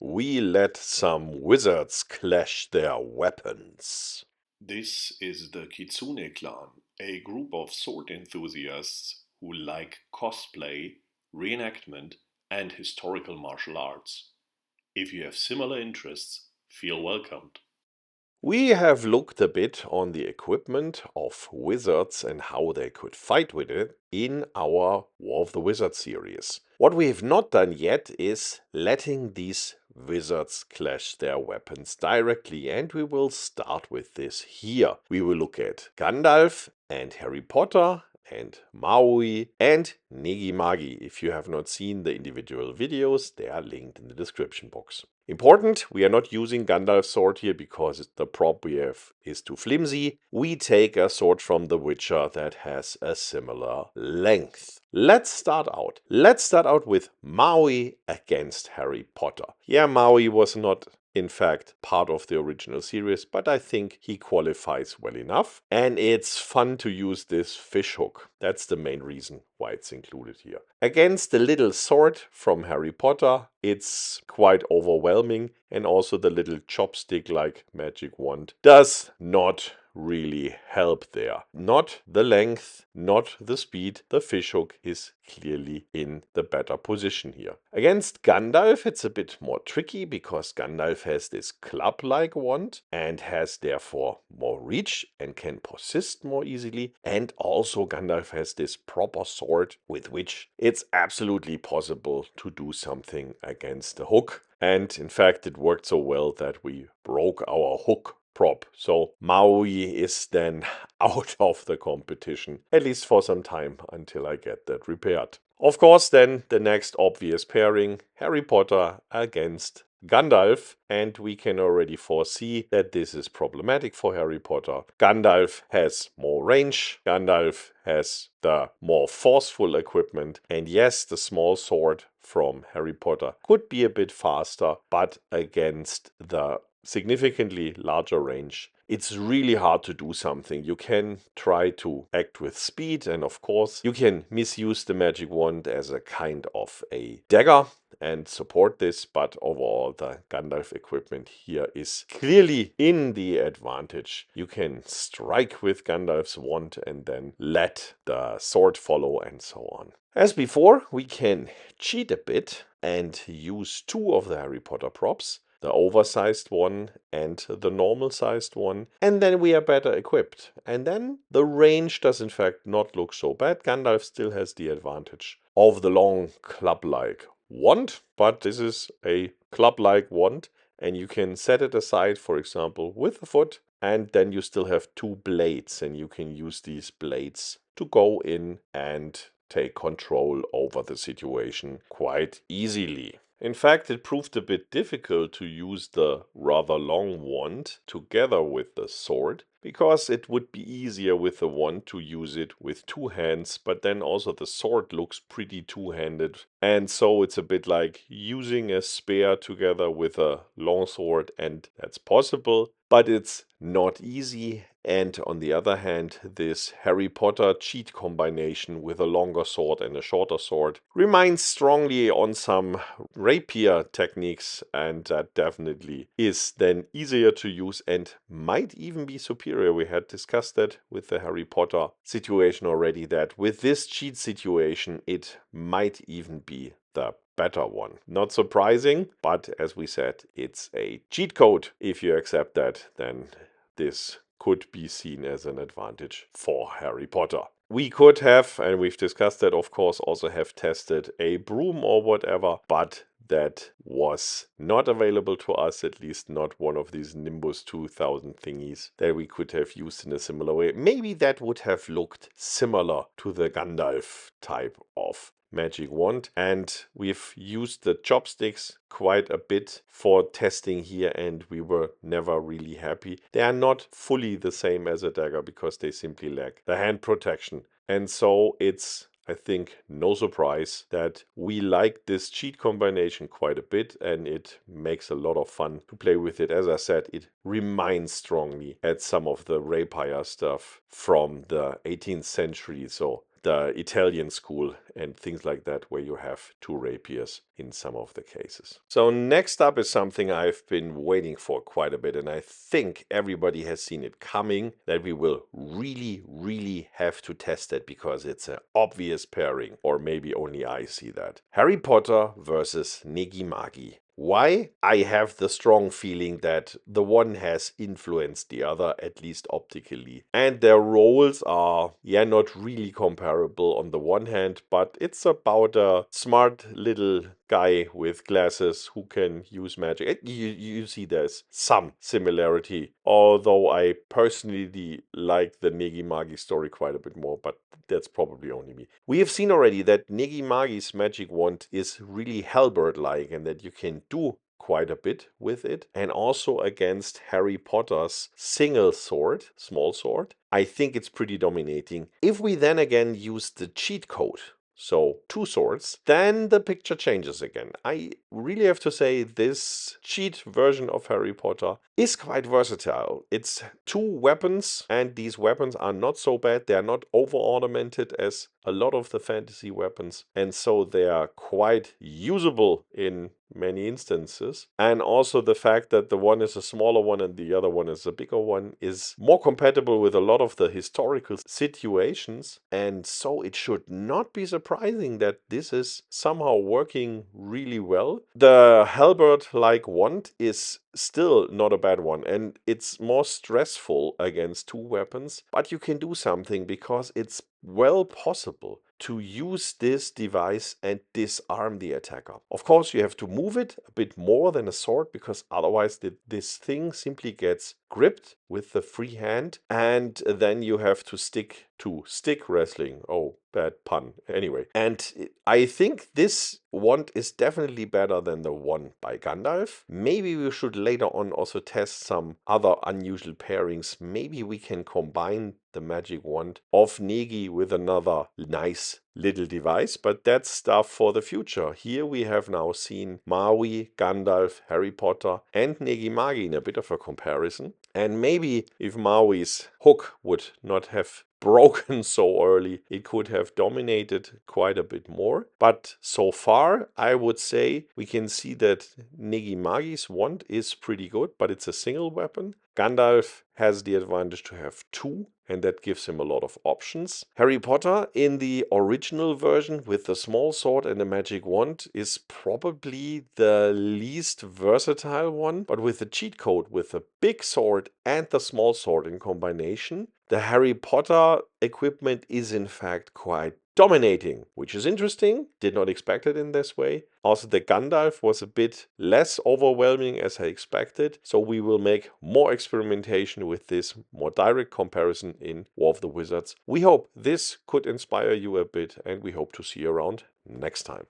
We let some wizards clash their weapons. This is the Kitsune clan, a group of sword enthusiasts who like cosplay, reenactment, and historical martial arts. If you have similar interests, feel welcomed. We have looked a bit on the equipment of wizards and how they could fight with it in our War of the Wizards series. What we have not done yet is letting these wizards clash their weapons directly, and we will start with this here. We will look at Gandalf and Harry Potter and Maui and Negi. If you have not seen the individual videos, they are linked in the description box. Important, we are not using Gandalf's sword here because the prop we have is too flimsy. We take a sword from The Witcher that has a similar length. Let's start out. Let's start out with Maui against Harry Potter. Yeah, Maui was not in fact part of the original series, but I think he qualifies well enough. And it's fun to use this fish hook. That's the main reason why it's included here. Against the little sword from Harry Potter, it's quite overwhelming, and also the little chopstick-like magic wand does not really help there. Not the length, not the speed. The fishhook is clearly in the better position here. Against Gandalf, it's a bit more tricky because Gandalf has this club-like wand and has therefore more reach and can persist more easily. And also Gandalf has this proper sword with which it's absolutely possible to do something against the hook. And in fact, it worked so well that we broke our hook prop. So Maui is then out of the competition, at least for some time until I get that repaired. Of course, then the next obvious pairing, Harry Potter against Gandalf, and we can already foresee that this is problematic for Harry Potter. Gandalf has more range, Gandalf has the more forceful equipment, and yes, the small sword from Harry Potter could be a bit faster, but against the significantly larger range, it's really hard to do something. You can try to act with speed, and of course, you can misuse the magic wand as a kind of a dagger and support this, but overall, the Gandalf equipment here is clearly in the advantage. You can strike with Gandalf's wand and then let the sword follow, and so on. As before, we can cheat a bit and use two of the Harry Potter props, the oversized one and the normal sized one, and then we are better equipped. And then the range does in fact not look so bad. Gandalf still has the advantage of the long club-like wand, but this is a club-like wand, and you can set it aside, for example, with a foot, and then you still have two blades, and you can use these blades to go in and take control over the situation quite easily. In fact, it proved a bit difficult to use the rather long wand together with the sword, because it would be easier with the wand to use it with two hands, but then also the sword looks pretty two-handed, and so it's a bit like using a spear together with a long sword, and that's possible, but it's not easy. And on the other hand, this Harry Potter cheat combination with a longer sword and a shorter sword reminds strongly on some rapier techniques, and that definitely is then easier to use and might even be superior. We had discussed that with the Harry Potter situation already, that with this cheat situation it might even be the better one. Not surprising, but as we said, it's a cheat code. If you accept that, then this could be seen as an advantage for Harry Potter. We could have, and we've discussed that, of course, also have tested a broom or whatever, but that was not available to us, at least not one of these Nimbus 2000 thingies that we could have used in a similar way. Maybe that would have looked similar to the Gandalf type of magic wand, and we've used the chopsticks quite a bit for testing here, and we were never really happy. They are not fully the same as a dagger because they simply lack the hand protection, and so it's, I think, no surprise that we like this cheat combination quite a bit, and it makes a lot of fun to play with it. As I said, it reminds strongly at some of the rapier stuff from the 18th century, so the Italian school and things like that, where you have two rapiers in some of the cases. So next up is something I've been waiting for quite a bit, and I think everybody has seen it coming, that we will really have to test it because it's an obvious pairing, or maybe only I see that. Harry Potter versus Negi Magi. Why? I have the strong feeling that the one has influenced the other, at least optically. And their roles are, not really comparable on the one hand, but it's about a smart little guy with glasses who can use magic. You see there's some similarity, although I personally like the Negi Magi story quite a bit more, but that's probably only me. We have seen already that Negi Magi's magic wand is really Halberd-like and that you can do quite a bit with it. And also against Harry Potter's single sword, small sword, I think it's pretty dominating. If we then again use the cheat code, so two swords, then the picture changes again. I really have to say this cheat version of Harry Potter is quite versatile. It's two weapons, and these weapons are not so bad. They are not over ornamented as a lot of the fantasy weapons, and so they are quite usable in many instances. And also the fact that the one is a smaller one and the other one is a bigger one is more compatible with a lot of the historical situations, and so it should not be surprising that this is somehow working really well. The halberd-like wand is still not a bad one, and it's more stressful against two weapons, but you can do something because it's well possible to use this device and disarm the attacker. Of course, you have to move it a bit more than a sword, because otherwise this thing simply gets gripped with the free hand, and then you have to stick to stick wrestling. Oh, bad pun. Anyway, and I think this wand is definitely better than the one by Gandalf. Maybe we should later on also test some other unusual pairings. Maybe we can combine the magic wand of Negi with another nice little device, but that's stuff for the future. Here we have now seen Maui, Gandalf, Harry Potter, and Negi Magi in a bit of a comparison. And maybe if Maui's hook would not have broken so early, it could have dominated quite a bit more. But so far, I would say we can see that Negi Magi's wand is pretty good, but it's a single weapon. Gandalf has the advantage to have two, and that gives him a lot of options. Harry Potter in the original version with the small sword and the magic wand is probably the least versatile one, but with the cheat code with the big sword and the small sword in combination, the Harry Potter equipment is in fact quite dominating, which is interesting. Did not expect it in this way. Also, the Gandalf was a bit less overwhelming as I expected, so we will make more experimentation with this more direct comparison in War of the Wizards. We hope this could inspire you a bit, and we hope to see you around next time.